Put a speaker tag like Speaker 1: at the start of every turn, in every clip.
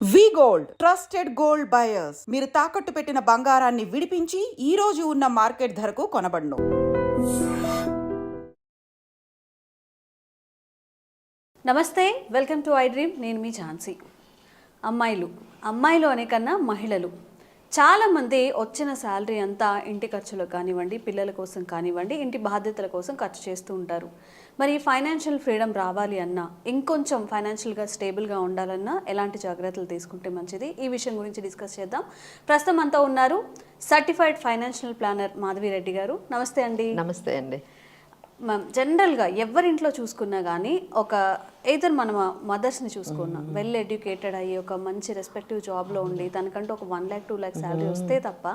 Speaker 1: వి gold trusted gold buyers మీరు తాకట్టు పెట్టిన బంగారాన్ని విడిపించి ఈ రోజు ఉన్న మార్కెట్ ధరకు కొనబడును.
Speaker 2: నమస్తే, వెల్కమ్ టు ఐ డ్రీమ్. నేను మీ ఝాన్సీ. అమ్మాయిలు అనే కన్నా మహిళలు చాలామంది వచ్చిన శాలరీ అంతా ఇంటి ఖర్చులకు కానివ్వండి, పిల్లల కోసం కానివ్వండి, ఇంటి బాధ్యతల కోసం ఖర్చు చేస్తూ ఉంటారు. మరి ఫైనాన్షియల్ ఫ్రీడమ్ రావాలి అన్నా, ఇంకొంచెం ఫైనాన్షియల్గా స్టేబుల్గా ఉండాలన్నా ఎలాంటి జాగ్రత్తలు తీసుకుంటే మంచిది? ఈ విషయం గురించి డిస్కస్ చేద్దాం. ప్రస్తుతం అంతా ఉన్నారు certified financial planner Madhavi Reddy గారు. నమస్తే అండి.
Speaker 3: నమస్తే అండి.
Speaker 2: జనరల్గా ఎవరింట్లో చూసుకున్నా కానీ ఒక ఏదర్ మన మదర్స్ని చూసుకున్నా వెల్ ఎడ్యుకేటెడ్ అయ్యి ఒక మంచి రెస్పెక్టివ్ జాబ్లో ఉండి తనకంటూ ఒక 1 lakh 2 lakh శాలరీ వస్తే తప్ప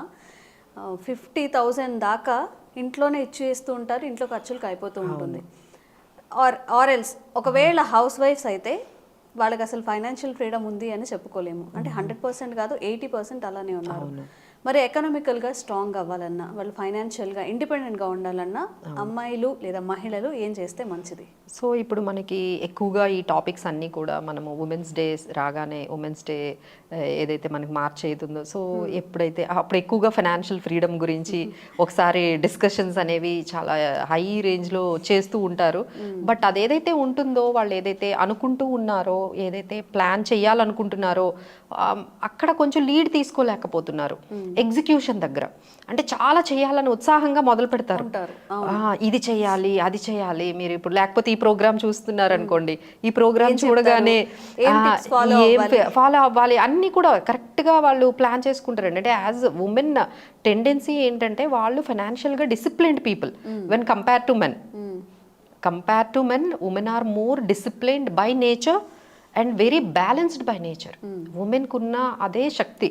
Speaker 2: 50,000 దాకా ఇంట్లోనే ఇచ్చేస్తూ ఉంటారు. ఇంట్లో ఖర్చులకు అయిపోతూ ఉంటుంది. ఆర్ ఎల్స్ ఒకవేళ హౌస్ వైఫ్స్ అయితే వాళ్ళకి అసలు ఫైనాన్షియల్ ఫ్రీడమ్ ఉంది అని చెప్పుకోలేము. అంటే 100% కాదు, 80% అలానే ఉన్నారు. మరి ఎకనామికల్గా స్ట్రాంగ్ అవ్వాలన్నా, వాళ్ళు ఫైనాన్షియల్గా ఇండిపెండెంట్గా ఉండాలన్నా అమ్మాయిలు లేదా మహిళలు ఏం చేస్తే మంచిది?
Speaker 3: సో ఇప్పుడు మనకి ఎక్కువగా ఈ టాపిక్స్ అన్నీ కూడా మనము ఉమెన్స్ డే రాగానే, ఉమెన్స్ డే ఏదైతే మనకి మార్చ్ అవుతుందో, సో ఎప్పుడైతే అప్పుడు ఎక్కువగా ఫైనాన్షియల్ ఫ్రీడమ్ గురించి ఒకసారి డిస్కషన్స్ అనేవి చాలా హై రేంజ్లో చేస్తూ ఉంటారు. బట్ అదేదైతే ఉంటుందో, వాళ్ళు ఏదైతే అనుకుంటూ ఉన్నారో, ఏదైతే ప్లాన్ చేయాలనుకుంటున్నారో అక్కడ కొంచెం లీడ్ తీసుకోలేకపోతున్నారు. ఎగ్జిక్యూషన్ దగ్గర అంటే చాలా చేయాలని ఉత్సాహంగా మొదలు పెడతారు. ఇది చేయాలి, అది చేయాలి. మీరు ఇప్పుడు లేకపోతే ఈ ప్రోగ్రామ్ చూస్తున్నారు అనుకోండి, ఈ ప్రోగ్రామ్ చూడగానే ఫాలో అవ్వాలి అన్ని కూడా కరెక్ట్గా వాళ్ళు ప్లాన్ చేసుకుంటారండి. అంటే యాజ్ ఉమెన్ టెండెన్సీ ఏంటంటే వాళ్ళు ఫైనాన్షియల్గా disciplined people when compare to men. Women are more disciplined by nature and very balanced by nature. ఉమెన్కు ఉన్న అదే శక్తి,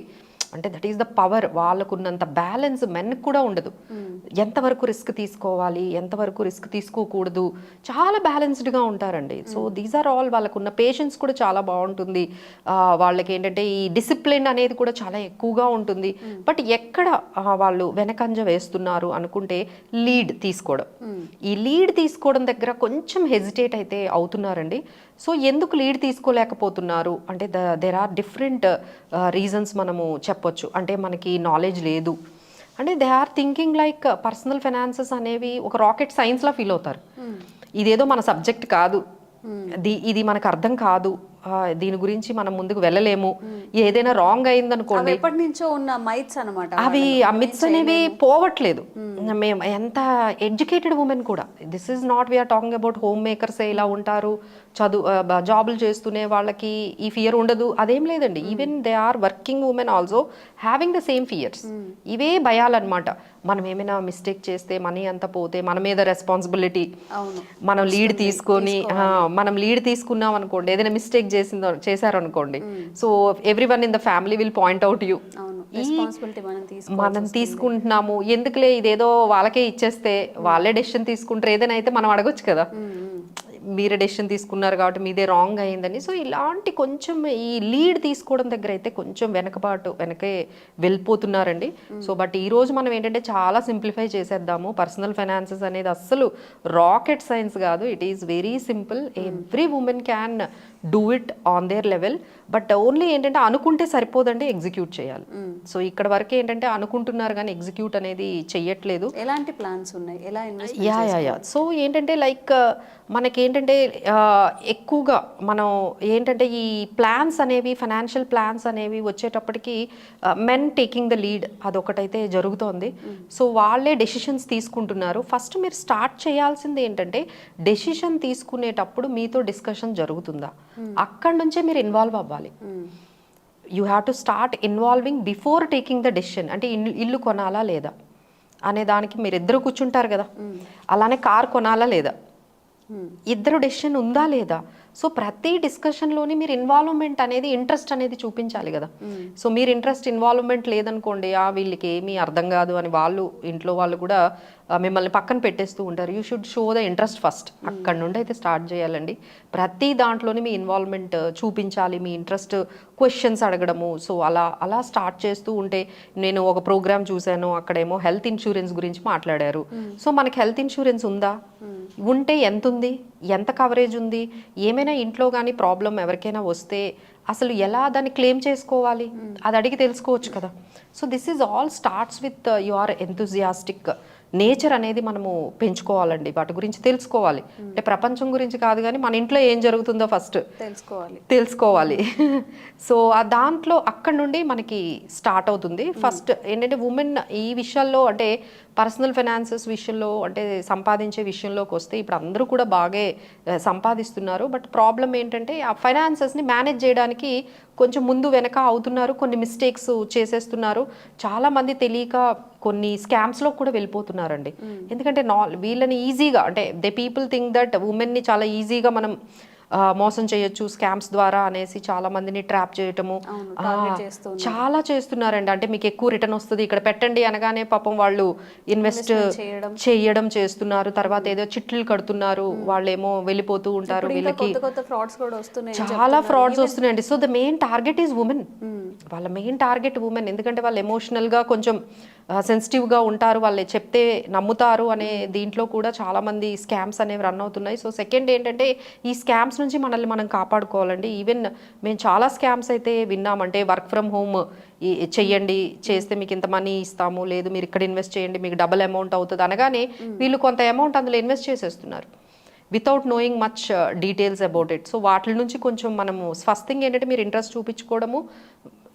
Speaker 3: అంటే దట్ ఈస్ ద పవర్. వాళ్ళకున్నంత బ్యాలెన్స్ మెన్కి కూడా ఉండదు. ఎంతవరకు రిస్క్ తీసుకోవాలి, ఎంతవరకు రిస్క్ తీసుకోకూడదు, చాలా బ్యాలెన్స్డ్గా ఉంటారండి. So these are all. వాళ్ళకున్న పేషెన్స్ కూడా చాలా బాగుంటుంది. వాళ్ళకి ఏంటంటే ఈ డిసిప్లిన్ అనేది కూడా చాలా ఎక్కువగా ఉంటుంది. బట్ ఎక్కడ వాళ్ళు వెనకంజ వేస్తున్నారు అనుకుంటే లీడ్ తీసుకోవడం. ఈ లీడ్ తీసుకోవడం దగ్గర కొంచెం హెజిటేట్ అయితే అవుతున్నారండి. సో ఎందుకు లీడ్ తీసుకోలేకపోతున్నారు అంటే దేర్ ఆర్ డిఫరెంట్ రీజన్స్ మనము చెప్పొచ్చు. అంటే మనకి నాలెడ్జ్ లేదు, అంటే they are thinking like personal finances అనేవి ఒక రాకెట్ సైన్స్లా ఫీల్ అవుతారు. ఇదేదో మన సబ్జెక్ట్ కాదు, ఇది మనకు అర్థం కాదు, దీని గురించి మనం ముందుకు వెళ్ళలేము, ఏదైనా రాంగ్ అయిందనుకోండి.
Speaker 2: ఎప్పటి నుంచో ఉన్న మైత్స్ అనమాట
Speaker 3: అవి. ఆ మిత్స్ అనేవి పోవట్లేదు. మేము ఎంత ఎడ్యుకేటెడ్ ఉమెన్ కూడా, this is not we're talking about homemakers ఇలా ఉంటారు, జాబులు చేస్తూనే వాళ్ళకి ఈ ఫియర్ ఉండదు, అదేం లేదండి. Even they are working women also having the same fears. ఇవే భయాలన్నమాట. మనం ఏమైనా మిస్టేక్ చేస్తే మనీ అంతా పోతే మన మీద రెస్పాన్సిబిలిటీ. మనం లీడ్ తీసుకున్నాం అనుకోండి, ఏదైనా మిస్టేక్ చేశారనుకోండి, so every one in the family will point out you. మనం తీసుకుంటున్నాము ఎందుకులే, ఇదేదో వాళ్ళకే ఇచ్చేస్తే వాళ్ళే డెసిషన్ తీసుకుంటారు, ఏదైనా అయితే మనం అడగొచ్చు కదా, మీరే డెసిషన్ తీసుకున్నారు కాబట్టి మీదే రాంగ్ అయిందని. సో ఇలాంటి కొంచెం ఈ లీడ్ తీసుకోవడం దగ్గర అయితే కొంచెం వెనకే వెళ్ళిపోతున్నారండి. సో బట్ ఈరోజు మనం ఏంటంటే చాలా సింప్లిఫై చేసేద్దాము. పర్సనల్ ఫైనాన్సెస్ అనేది అస్సలు రాకెట్ సైన్స్ కాదు. It is very simple. Every women can do it on their level. But only ఏంటంటే అనుకుంటే సరిపోదండి, ఎగ్జిక్యూట్ చేయాలి. సో ఇక్కడ వరకు ఏంటంటే అనుకుంటున్నారు కానీ ఎగ్జిక్యూట్ అనేది చెయ్యట్లేదు.
Speaker 2: ఎలాంటి ప్లాన్స్ ఉన్నాయి, ఎలా
Speaker 3: యా. సో ఏంటంటే లైక్ మనకేంటంటే ఎక్కువగా మనం ఏంటంటే ఈ ప్లాన్స్ అనేవి, ఫైనాన్షియల్ ప్లాన్స్ అనేవి వచ్చేటప్పటికి మెన్ టేకింగ్ ద లీడ్ అదొకటైతే జరుగుతోంది. సో వాళ్ళే డెసిషన్స్ తీసుకుంటున్నారు. ఫస్ట్ మీరు స్టార్ట్ చేయాల్సింది ఏంటంటే, డెసిషన్ తీసుకునేటప్పుడు మీతో డిస్కషన్ జరుగుతుందా, అక్కడి నుంచే మీరు ఇన్వాల్వ్ అవ్వాలి. You have to start involving before taking the decision. అంటే ఇల్లు కొనాలా లేదా అనే దానికి మీరు ఇద్దరు కూర్చుంటారు కదా, అలానే కార్ కొనాలా లేదా, ఇద్దరు డెసిషన్ ఉందా లేదా. సో ప్రతి డిస్కషన్లోని మీరు ఇన్వాల్వ్మెంట్ అనేది, ఇంట్రెస్ట్ అనేది చూపించాలి కదా. సో మీరు ఇన్వాల్వ్మెంట్ లేదనుకోండి, వీళ్ళకి ఏమీ అర్థం కాదు అని ఇంట్లో వాళ్ళు కూడా మిమ్మల్ని పక్కన పెట్టేస్తూ ఉంటారు. You should show the interest first. అక్కడ నుండి అయితే స్టార్ట్ చేయాలండి. ప్రతి దాంట్లోనే మీ ఇన్వాల్వ్మెంట్ చూపించాలి, మీ ఇంట్రెస్ట్, క్వశ్చన్స్ అడగడము. సో అలా అలా స్టార్ట్ చేస్తూ ఉంటే, నేను ఒక ప్రోగ్రామ్ చూశాను, అక్కడేమో హెల్త్ ఇన్సూరెన్స్ గురించి మాట్లాడారు. సో మనకి హెల్త్ ఇన్సూరెన్స్ ఉందా, ఉంటే ఎంత ఉంది, ఎంత కవరేజ్ ఉంది, ఏమైనా ఇంట్లో కానీ ప్రాబ్లం ఎవరికైనా వస్తే అసలు ఎలా దాన్ని క్లెయిమ్ చేసుకోవాలి, అది అడిగి తెలుసుకోవచ్చు కదా. So this is all starts with your enthusiastic nature అనేది మనము పెంచుకోవాలండి. వాటి గురించి తెలుసుకోవాలి. అంటే ప్రపంచం గురించి కాదు కానీ మన ఇంట్లో ఏం జరుగుతుందో ఫస్ట్ తెలుసుకోవాలి. సో ఆ దాంట్లో అక్కడ నుండి మనకి స్టార్ట్ అవుతుంది. ఫస్ట్ ఏంటంటే ఉమెన్ ఈ విషయాల్లో, అంటే పర్సనల్ ఫైనాన్సెస్ విషయంలో, అంటే సంపాదించే విషయంలోకి వస్తే ఇప్పుడు అందరూ కూడా బాగా సంపాదిస్తున్నారు. బట్ ప్రాబ్లం ఏంటంటే ఆ ఫైనాన్సెస్ని మేనేజ్ చేయడానికి కొంచెం ముందు వెనక అవుతున్నారు, కొన్ని మిస్టేక్స్ చేసేస్తున్నారు. చాలామంది తెలియక కొన్ని స్కామ్స్లో కూడా వెళ్ళిపోతున్నారండి. ఎందుకంటే వీళ్ళని ఈజీగా, అంటే దే పీపుల్ థింక్ దట్ ఉమెన్ని చాలా ఈజీగా మనం మోసం చేయొచ్చు స్కామ్స్ ద్వారా అనేసి చాలా మందిని ట్రాప్ చేయటము చాలా చేస్తున్నారండి. అంటే మీకు ఎక్కువ రిటర్న్ వస్తుంది ఇక్కడ పెట్టండి అనగానే పాపం వాళ్ళు ఇన్వెస్ట్ చేయడం చేస్తున్నారు. తర్వాత ఏదో చిట్లు కడుతున్నారు, వాళ్ళేమో వెళ్ళిపోతూ ఉంటారు. వీళ్ళకి చాలా ఫ్రాడ్స్ వస్తున్నాయండి. So the main target is women. వాళ్ళ మెయిన్ టార్గెట్ ఉమెన్. ఎందుకంటే వాళ్ళు ఎమోషనల్గా కొంచెం సెన్సిటివ్గా ఉంటారు, వాళ్ళు చెప్తే నమ్ముతారు అనే దీంట్లో కూడా చాలామంది స్కామ్స్ అనేవి రన్ అవుతున్నాయి. సో సెకండ్ ఏంటంటే ఈ స్కామ్స్ నుంచి మనల్ని మనం కాపాడుకోవాలండి. ఈవెన్ మేము చాలా స్కామ్స్ అయితే విన్నామంటే, వర్క్ ఫ్రమ్ హోమ్ చెయ్యండి, చేస్తే మీకు ఇంత మనీ ఇస్తాము, లేదు మీరు ఇక్కడ ఇన్వెస్ట్ చేయండి మీకు డబుల్ అమౌంట్ అవుతుంది అనగానే వీళ్ళు కొంత అమౌంట్ అందులో ఇన్వెస్ట్ చేసేస్తున్నారు without knowing much details about it. So వాటి నుంచి కొంచెం మనము ఫస్ట్ థింగ్ ఏంటంటే మీరు ఇంట్రెస్ట్ చూపించుకోవడము,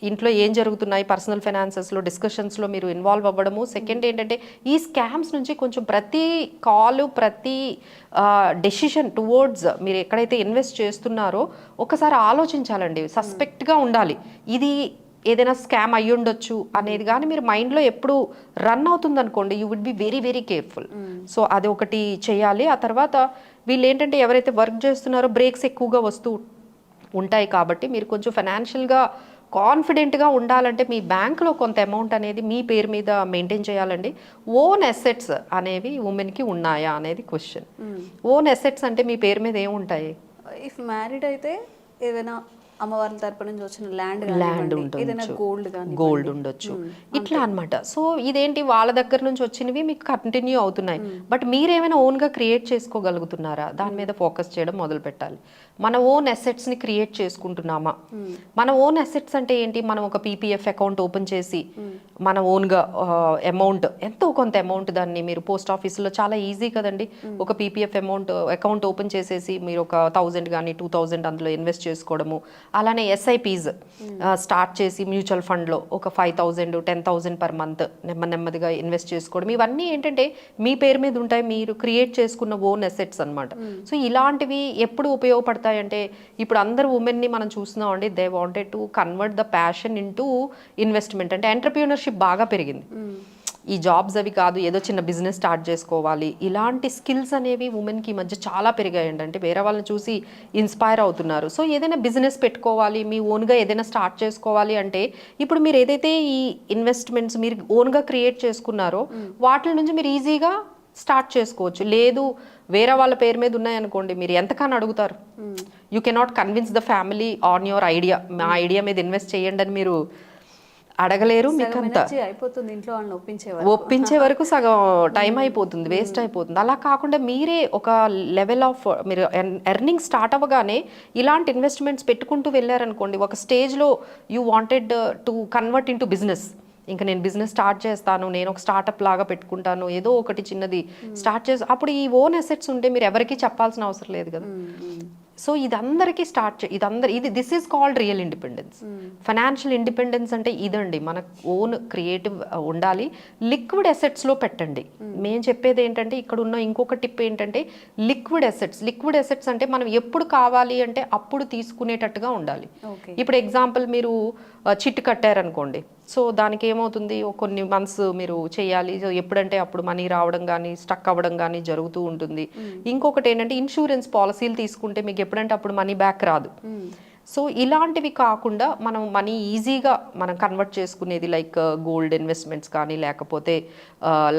Speaker 3: ఇంట్లో ఏం జరుగుతున్నాయి పర్సనల్ ఫైనాన్సెస్లో డిస్కషన్స్లో మీరు ఇన్వాల్వ్ అవ్వడము. సెకండ్ ఏంటంటే ఈ స్కామ్స్ నుంచి కొంచెం ప్రతి కాలు, ప్రతి డెసిషన్ టువర్డ్స్ మీరు ఎక్కడైతే ఇన్వెస్ట్ చేస్తున్నారో ఒకసారి ఆలోచించాలండి. సస్పెక్ట్గా ఉండాలి, ఇది ఏదైనా స్కామ్ అయ్యి ఉండొచ్చు అనేది కానీ మీరు మైండ్లో ఎప్పుడు రన్ అవుతుంది అనుకోండి, you would be very very careful. So అది ఒకటి చేయాలి. ఆ తర్వాత వీళ్ళు ఏంటంటే ఎవరైతే వర్క్ చేస్తున్నారో బ్రేక్స్ ఎక్కువగా వస్తూ ఉంటాయి కాబట్టి మీరు కొంచెం ఫైనాన్షియల్గా కాన్ఫిడెంట్గా ఉండాలంటే మీ బ్యాంక్లో కొంత అమౌంట్ అనేది మీ పేరు మీద మెయింటైన్ చేయాలండి. ఓన్ అసెట్స్ అనేవి ఉమెన్కి ఉన్నాయా అనేది క్వశ్చన్. ఓన్ అసెట్స్ అంటే మీ పేరు మీద ఏముంటాయి?
Speaker 2: ఇఫ్ మ్యారీడ్ అయితే ఏదైనా అమ్మవారి తరపు నుంచి వచ్చిన ల్యాండ్ ఉండొచ్చు,
Speaker 3: గోల్డ్ ఉండొచ్చు, ఇట్లా అన్నమాట. సో ఇదేంటి వాళ్ళ దగ్గర నుంచి వచ్చినవి మీకు కంటిన్యూ అవుతున్నాయి. బట్ మీరేమైనా ఓన్గా క్రియేట్ చేసుకోగలుగుతున్నారా, దాని మీద ఫోకస్ చేయడం మొదలు పెట్టాలి. మన ఓన్ అసెట్స్ని క్రియేట్ చేసుకుంటున్నామా? మన ఓన్ అసెట్స్ అంటే ఏంటి? మనం ఒక పీపీఎఫ్ అకౌంట్ ఓపెన్ చేసి మన ఓన్గా అమౌంట్, ఎంతో కొంత అమౌంట్, దాన్ని మీరు పోస్ట్ ఆఫీస్లో చాలా ఈజీ కదండి. ఒక పీపీఎఫ్ అకౌంట్ ఓపెన్ చేసేసి మీరు ఒక 1000 కానీ 2000 అందులో ఇన్వెస్ట్ చేసుకోవడము. అలానే ఎస్ఐపీస్ స్టార్ట్ చేసి మ్యూచువల్ ఫండ్లో ఒక 5000 10,000 పర్ మంత్ నెమ్మదిగా ఇన్వెస్ట్ చేసుకోవడం. ఇవన్నీ ఏంటంటే మీ పేరు మీద ఉంటాయి, మీరు క్రియేట్ చేసుకున్న ఓన్ అసెట్స్ అనమాట. సో ఇలాంటివి ఎప్పుడు ఉపయోగపడతాయి అంటే, ఇప్పుడు అందరు ఉమెన్ని మనం చూస్తున్నాం అండి, they wanted to convert the passion in to investment. అంటే ఎంటర్‌ప్రెన్యూర్‌షిప్ బాగా పెరిగింది. ఈ జాబ్స్ అవి కాదు, ఏదో చిన్న బిజినెస్ స్టార్ట్ చేసుకోవాలి, ఇలాంటి స్కిల్స్ అనేవి ఉమెన్కి ఈ మధ్య చాలా పెరిగాయండి. అంటే వేరే వాళ్ళని చూసి ఇన్స్పైర్ అవుతున్నారు. సో ఏదైనా బిజినెస్ పెట్టుకోవాలి, మీ ఓన్గా ఏదైనా స్టార్ట్ చేసుకోవాలి అంటే, ఇప్పుడు మీరు ఏదైతే ఈ ఇన్వెస్ట్మెంట్స్ మీరు ఓన్గా క్రియేట్ చేసుకున్నారో వాటి నుంచి మీరు ఈజీగా స్టార్ట్ చేసుకోవచ్చు. లేదు వేరే వాళ్ళ పేరు మీద ఉన్నాయనుకోండి, మీరు ఎంతకన్నా అడుగుతారు. You cannot convince the family on your idea. మా ఐడియా మీద ఇన్వెస్ట్ చేయండి అని మీరు అడగలేరు. మీకు అంతా ఒప్పించే వరకు సగం టైం అయిపోతుంది, వేస్ట్ అయిపోతుంది. అలా కాకుండా మీరే ఒక లెవెల్ ఆఫ్ మీరు ఎర్నింగ్ స్టార్ట్ అవ్వగానే ఇలాంటి ఇన్వెస్ట్మెంట్స్ పెట్టుకుంటూ వెళ్ళారనుకోండి, ఒక స్టేజ్లో you wanted to convert in to business. ఇంకా నేను బిజినెస్ స్టార్ట్ చేస్తాను, నేను ఒక స్టార్టప్ లాగా పెట్టుకుంటాను, ఏదో ఒకటి చిన్నది స్టార్ట్ చేసి, అప్పుడు ఈ ఓన్ అసెట్స్ ఉంటే మీరు ఎవరికి చెప్పాల్సిన అవసరం లేదు కదా. సో ఇదందరికీ ఇది this is called real independence. Financial independence అంటే ఇదండి, మన ఓన్ క్రియేటివ్ ఉండాలి. లిక్విడ్ అసెట్స్లో పెట్టండి. మేము చెప్పేది ఏంటంటే, ఇక్కడ ఉన్న ఇంకొక టిప్ ఏంటంటే లిక్విడ్ అసెట్స్ అంటే మనం ఎప్పుడు కావాలి అంటే అప్పుడు తీసుకునేటట్టుగా ఉండాలి. ఇప్పుడు ఎగ్జాంపుల్ మీరు చిట్టు కట్టారనుకోండి, సో దానికి ఏమవుతుంది, కొన్ని మంత్స్ మీరు చేయాలి. సో ఎప్పుడంటే అప్పుడు మనీ రావడం కానీ స్టక్ అవ్వడం కానీ జరుగుతూ ఉంటుంది. ఇంకొకటి ఏంటంటే ఇన్సూరెన్స్ పాలసీలు తీసుకుంటే మీకు ఎప్పుడంటే అప్పుడు మనీ బ్యాక్ రాదు. సో ఇలాంటివి కాకుండా మనం మనీ ఈజీగా మనం కన్వర్ట్ చేసుకునేది లైక్ గోల్డ్ ఇన్వెస్ట్మెంట్స్ కానీ లేకపోతే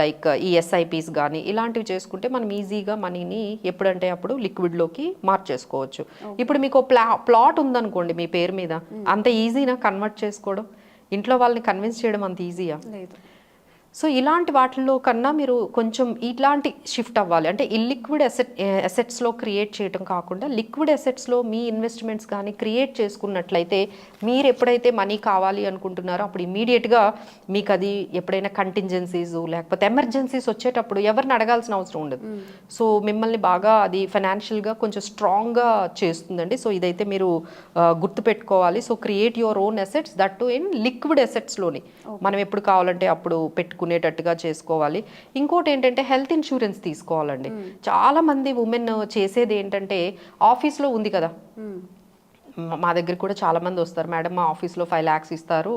Speaker 3: లైక్ ఈ ఎస్ఐపిస్ కానీ ఇలాంటివి చేసుకుంటే మనం ఈజీగా మనీని ఎప్పుడంటే అప్పుడు లిక్విడ్లోకి మార్చేసుకోవచ్చు. ఇప్పుడు మీకు ప్లాట్ ఉందనుకోండి మీ పేరు మీద, అంత ఈజీనా కన్వర్ట్ చేసుకోవడం? ఇంట్లో వాళ్ళని కన్విన్స్ చేయడం అంత ఈజీయా?
Speaker 2: లేదు.
Speaker 3: సో ఇలాంటి వాటిల్లో కన్నా మీరు కొంచెం ఇట్లాంటి షిఫ్ట్ అవ్వాలి. అంటే ఇల్లిక్విడ్ అసెట్స్లో క్రియేట్ చేయడం కాకుండా లిక్విడ్ అసెట్స్లో మీ ఇన్వెస్ట్మెంట్స్ కానీ క్రియేట్ చేసుకున్నట్లయితే మీరు ఎప్పుడైతే మనీ కావాలి అనుకుంటున్నారో అప్పుడు ఇమీడియట్గా మీకు అది ఎప్పుడైనా కంటింజెన్సీస్ లేకపోతే ఎమర్జెన్సీస్ వచ్చేటప్పుడు ఎవరిని అడగాల్సిన అవసరం ఉండదు. సో మిమ్మల్ని బాగా అది ఫైనాన్షియల్గా కొంచెం స్ట్రాంగ్గా చేస్తుందండి. సో ఇదైతే మీరు గుర్తుపెట్టుకోవాలి. So create your own assets, that to in liquid అసెట్స్లోని మనం ఎప్పుడు కావాలంటే అప్పుడు పెట్టుకునేటట్టుగా చేసుకోవాలి. ఇంకోటి ఏంటంటే హెల్త్ ఇన్సూరెన్స్ తీసుకోవాలండి. చాలా మంది ఉమెన్ చేసేది ఏంటంటే ఆఫీస్లో ఉంది కదా, మా దగ్గర కూడా చాలా మంది వస్తారు, మేడం మా ఆఫీస్లో 5 lakhs ఇస్తారు,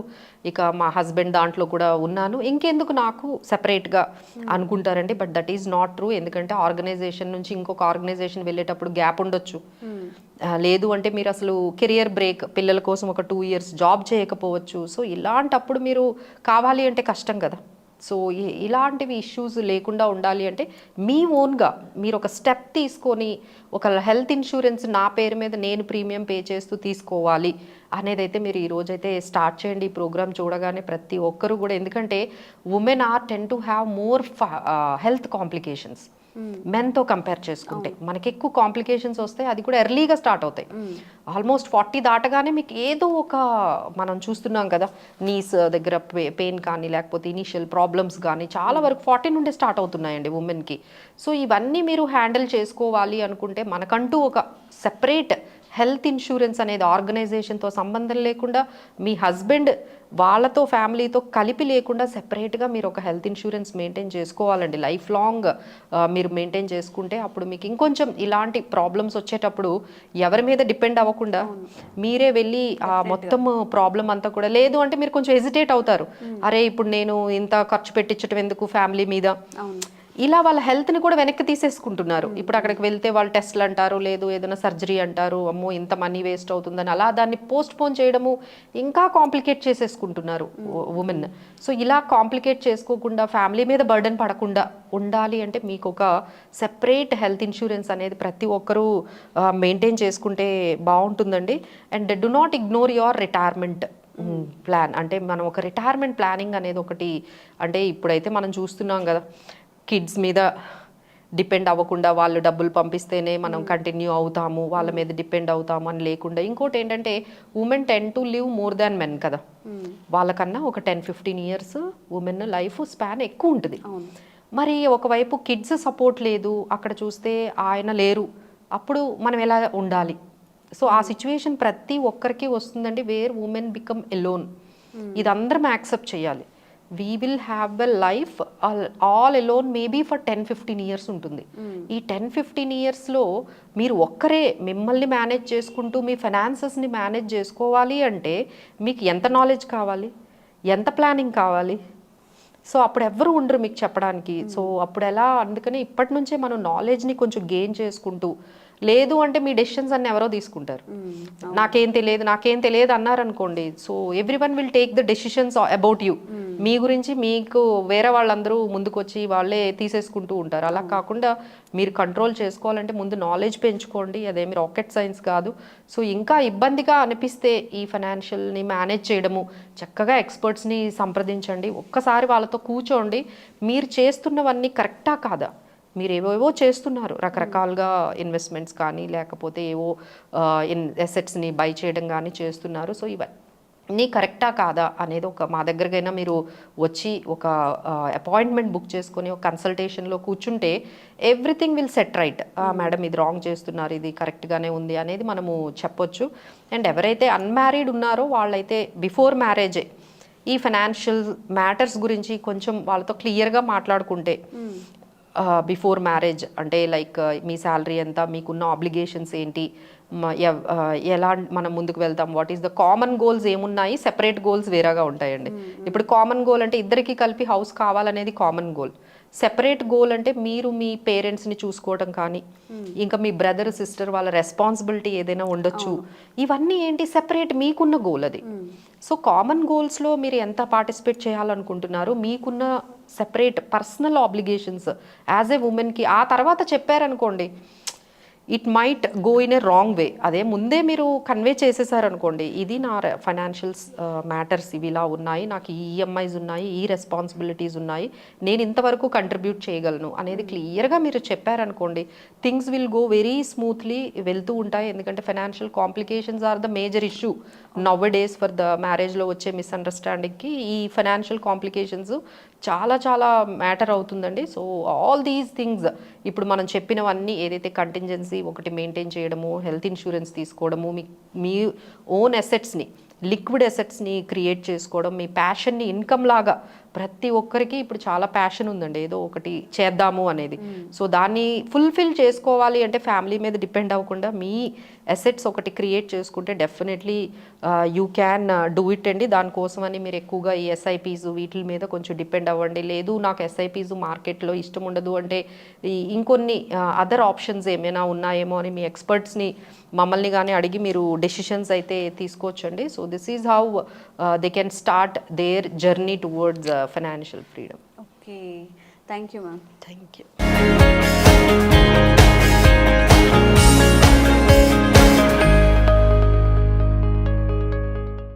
Speaker 3: ఇక మా హస్బెండ్ దాంట్లో కూడా ఉన్నాను, ఇంకెందుకు నాకు సెపరేట్గా అనుకుంటారండి. But that is not true. ఎందుకంటే ఆర్గనైజేషన్ నుంచి ఇంకొక ఆర్గనైజేషన్ వెళ్ళేటప్పుడు గ్యాప్ ఉండొచ్చు. లేదు అంటే మీరు అసలు కెరియర్ బ్రేక్, పిల్లల కోసం ఒక 2 years జాబ్ చేయకపోవచ్చు. సో ఇలాంటప్పుడు మీరు కావాలి అంటే కష్టం కదా. సో ఇలాంటివి ఇష్యూస్ లేకుండా ఉండాలి అంటే మీ ఓన్గా మీరు ఒక స్టెప్ తీసుకొని ఒక హెల్త్ ఇన్సూరెన్స్ నా పేరు మీద నేను ప్రీమియం పే చేస్తూ తీసుకోవాలి అనేది అయితే మీరు ఈరోజైతే స్టార్ట్ చేయండి. ఈ ప్రోగ్రామ్ చూడగానే ప్రతి ఒక్కరు కూడా, ఎందుకంటే women are tend to have more health complications మెన్తో కంపేర్ చేసుకుంటే. మనకి ఎక్కువ కాంప్లికేషన్స్ వస్తాయి, అది కూడా ఎర్లీగా స్టార్ట్ అవుతాయి. ఆల్మోస్ట్ 40 దాటగానే మీకు ఏదో ఒక, మనం చూస్తున్నాం కదా నీస్ దగ్గర పెయిన్ కానీ లేకపోతే ఇనీషియల్ ప్రాబ్లమ్స్ కానీ చాలా వరకు 40 నుండి స్టార్ట్ అవుతున్నాయండి ఉమెన్కి. సో ఇవన్నీ మీరు హ్యాండిల్ చేసుకోవాలి అనుకుంటే మనకంటూ ఒక సెపరేట్ హెల్త్ ఇన్సూరెన్స్ అనేది ఆర్గనైజేషన్తో సంబంధం లేకుండా, మీ హస్బెండ్ వాళ్ళతో ఫ్యామిలీతో కలిపి లేకుండా సెపరేట్గా మీరు ఒక హెల్త్ ఇన్సూరెన్స్ మెయింటైన్ చేసుకోవాలండి. లైఫ్ లాంగ్ మీరు మెయింటైన్ చేసుకుంటే అప్పుడు మీకు ఇంకొంచెం ఇలాంటి ప్రాబ్లమ్స్ వచ్చేటప్పుడు ఎవరి మీద డిపెండ్ అవ్వకుండా మీరే వెళ్ళి ఆ మొత్తం ప్రాబ్లం అంతా కూడా, లేదు అంటే మీరు కొంచెం హెజిటేట్ అవుతారు, అరే ఇప్పుడు నేను ఇంత ఖర్చు పెట్టించడం ఎందుకు ఫ్యామిలీ మీద, ఇలా వాళ్ళ హెల్త్ని కూడా వెనక్కి తీసేసుకుంటున్నారు. ఇప్పుడు అక్కడికి వెళ్తే వాళ్ళు టెస్ట్లు అంటారు, లేదు ఏదైనా సర్జరీ అంటారు, అమ్మో ఇంత మనీ వేస్ట్ అవుతుందని అలా దాన్ని పోస్ట్ పోన్ చేయడము, ఇంకా కాంప్లికేట్ చేసేసుకుంటున్నారు ఉమెన్. సో ఇలా కాంప్లికేట్ చేసుకోకుండా ఫ్యామిలీ మీద బర్డెన్ పడకుండా ఉండాలి అంటే మీకు ఒక సెపరేట్ హెల్త్ ఇన్సూరెన్స్ అనేది ప్రతి ఒక్కరూ మెయింటైన్ చేసుకుంటే బాగుంటుందండి. And do not ignore your retirement plan. అంటే మనం ఒక రిటైర్మెంట్ ప్లానింగ్ అనేది ఒకటి, అంటే ఇప్పుడైతే మనం చూస్తున్నాం కదా కిడ్స్ మీద డిపెండ్ అవ్వకుండా వాళ్ళు డబ్బులు పంపిస్తేనే మనం కంటిన్యూ అవుతాము, వాళ్ళ మీద డిపెండ్ అవుతాము అని లేకుండా. ఇంకోటి ఏంటంటే women ten to live more than men కదా, వాళ్ళకన్నా ఒక 10-15 years ఉమెన్ లైఫ్ స్పాన్ ఎక్కువ ఉంటుంది. మరి ఒకవైపు కిడ్స్ సపోర్ట్ లేదు, అక్కడ చూస్తే ఆయన లేరు, అప్పుడు మనం ఎలా ఉండాలి? సో ఆ సిచ్యువేషన్ ప్రతి ఒక్కరికి వస్తుందండి, వేర్ ఉమెన్ బికమ్ ఎలోన్. ఇది అందరం యాక్సెప్ట్ చేయాలి. We will have a life all alone maybe for 10-15 years ఉంటుంది. ఈ 10-15 yearsలో మీరు ఒక్కరే మిమ్మల్ని మేనేజ్ చేసుకుంటూ మీ ఫైనాన్సెస్ని మేనేజ్ చేసుకోవాలి అంటే మీకు ఎంత నాలెడ్జ్ కావాలి, ఎంత ప్లానింగ్ కావాలి? సో అప్పుడు ఎవ్వరు ఉండరు మీకు చెప్పడానికి. సో అప్పుడు ఎలా, అందుకని ఇప్పటి నుంచే మనం నాలెడ్జ్ని కొంచెం గెయిన్ చేసుకుంటూ, లేదు అంటే మీ డెసిషన్స్ అన్ని ఎవరో తీసుకుంటారు, నాకేం తెలియదు అన్నారనుకోండి. So everyone will take the decisions about you. మీ గురించి మీకు వేరే వాళ్ళందరూ ముందుకు వచ్చి వాళ్ళే తీసేసుకుంటూ ఉంటారు. అలా కాకుండా మీరు కంట్రోల్ చేసుకోవాలంటే ముందు నాలెడ్జ్ పెంచుకోండి, అదేమి రాకెట్ సైన్స్ కాదు. సో ఇంకా ఇబ్బందిగా అనిపిస్తే ఈ ఫైనాన్షియల్ని మేనేజ్ చేయడము చక్కగా ఎక్స్పర్ట్స్ని సంప్రదించండి. ఒక్కసారి వాళ్ళతో కూర్చోండి, మీరు చేస్తున్నవన్నీ కరెక్టా కాదా, మీరు ఏవేవో చేస్తున్నారు రకరకాలుగా ఇన్వెస్ట్మెంట్స్ కానీ లేకపోతే ఏవో అసెట్స్ని బై చేయడం కానీ చేస్తున్నారు. సో ఇవన్నీ కరెక్టా కాదా అనేది ఒక మా దగ్గరకైనా మీరు వచ్చి ఒక అపాయింట్మెంట్ బుక్ చేసుకొని ఒక కన్సల్టేషన్లో కూర్చుంటే everything will set right. Madam ఇది రాంగ్ చేస్తున్నారు, ఇది కరెక్ట్గానే ఉంది అనేది మనము చెప్పొచ్చు. అండ్ ఎవరైతే అన్మ్యారీడ్ ఉన్నారో వాళ్ళైతే బిఫోర్ మ్యారేజే ఈ ఫైనాన్షియల్ మ్యాటర్స్ గురించి కొంచెం వాళ్ళతో క్లియర్గా మాట్లాడుకుంటే, బిఫోర్ మ్యారేజ్ అంటే లైక్ మీ శాలరీ ఎంత, మీకున్న ఆబ్లిగేషన్స్ ఏంటి, ఎలా మనం ముందుకు వెళ్తాం, what is the common goals ఏమున్నాయి, సెపరేట్ గోల్స్ వేరేగా ఉంటాయండి. ఇప్పుడు కామన్ గోల్ అంటే ఇద్దరికి కలిపి హౌస్ కావాలనేది కామన్ గోల్. సెపరేట్ గోల్ అంటే మీరు మీ పేరెంట్స్ని చూసుకోవడం కానీ ఇంకా మీ బ్రదర్ సిస్టర్ వాళ్ళ రెస్పాన్సిబిలిటీ ఏదైనా ఉండొచ్చు. ఇవన్నీ ఏంటి సెపరేట్ మీకున్న గోల్ అది. సో కామన్ గోల్స్లో మీరు ఎంత పార్టిసిపేట్ చేయాలనుకుంటున్నారు, మీకున్న separate personal obligations as a ఉమెన్కి ఆ తర్వాత చెప్పారనుకోండి, it might go in a wrong way. అదే ముందే మీరు కన్వే చేసేసారనుకోండి, ఇది నా ఫైనాన్షియల్స్ మ్యాటర్స్ ఇవి ఇలా ఉన్నాయి, నాకు ఈ ఈఎంఐస్ ఉన్నాయి, ఈ రెస్పాన్సిబిలిటీస్ ఉన్నాయి, నేను ఇంతవరకు కంట్రిబ్యూట్ చేయగలను అనేది క్లియర్గా మీరు చెప్పారనుకోండి, things will go very smoothly వెళ్తూ ఉంటాయి. ఎందుకంటే financial complications are the major issue nowadays for the మ్యారేజ్లో వచ్చే మిస్అండర్స్టాండింగ్కి ఈ ఫైనాన్షియల్ కాంప్లికేషన్స్ చాలా చాలా మ్యాటర్ అవుతుందండి. సో ఆల్ దీస్ థింగ్స్ ఇప్పుడు మనం చెప్పినవన్నీ ఏదైతే కంటింజెన్సీ ఒకటి మెయింటైన్ చేయడము, హెల్త్ ఇన్సూరెన్స్ తీసుకోవడము, మీ ఓన్ అసెట్స్ని లిక్విడ్ అసెట్స్ని క్రియేట్ చేసుకోవడం, మీ ప్యాషన్ని ఇన్కమ్ లాగా ప్రతి ఒక్కరికి ఇప్పుడు చాలా ప్యాషన్ ఉందండి ఏదో ఒకటి చేద్దాము అనేది. సో దాన్ని ఫుల్ఫిల్ చేసుకోవాలి అంటే ఫ్యామిలీ మీద డిపెండ్ అవ్వకుండా మీ అసెట్స్ ఒకటి క్రియేట్ చేసుకుంటే definitely you can do it అండి. దానికోసమని మీరు ఎక్కువగా ఈ ఎస్ఐపీస్ వీటి మీద కొంచెం డిపెండ్ అవ్వండి. లేదు నాకు ఎస్ఐపీస్ మార్కెట్లో ఇష్టం ఉండదు అంటే ఇంకొన్ని అదర్ ఆప్షన్స్ ఏమైనా ఉన్నాయేమో అని మీ ఎక్స్పర్ట్స్ని మమ్మల్ని కానీ అడిగి మీరు డెసిషన్స్ అయితే తీసుకోవచ్చండి. So this is how they can start their journey towards financial freedom.
Speaker 2: Okay, thank you, ma'am.
Speaker 3: Thank you.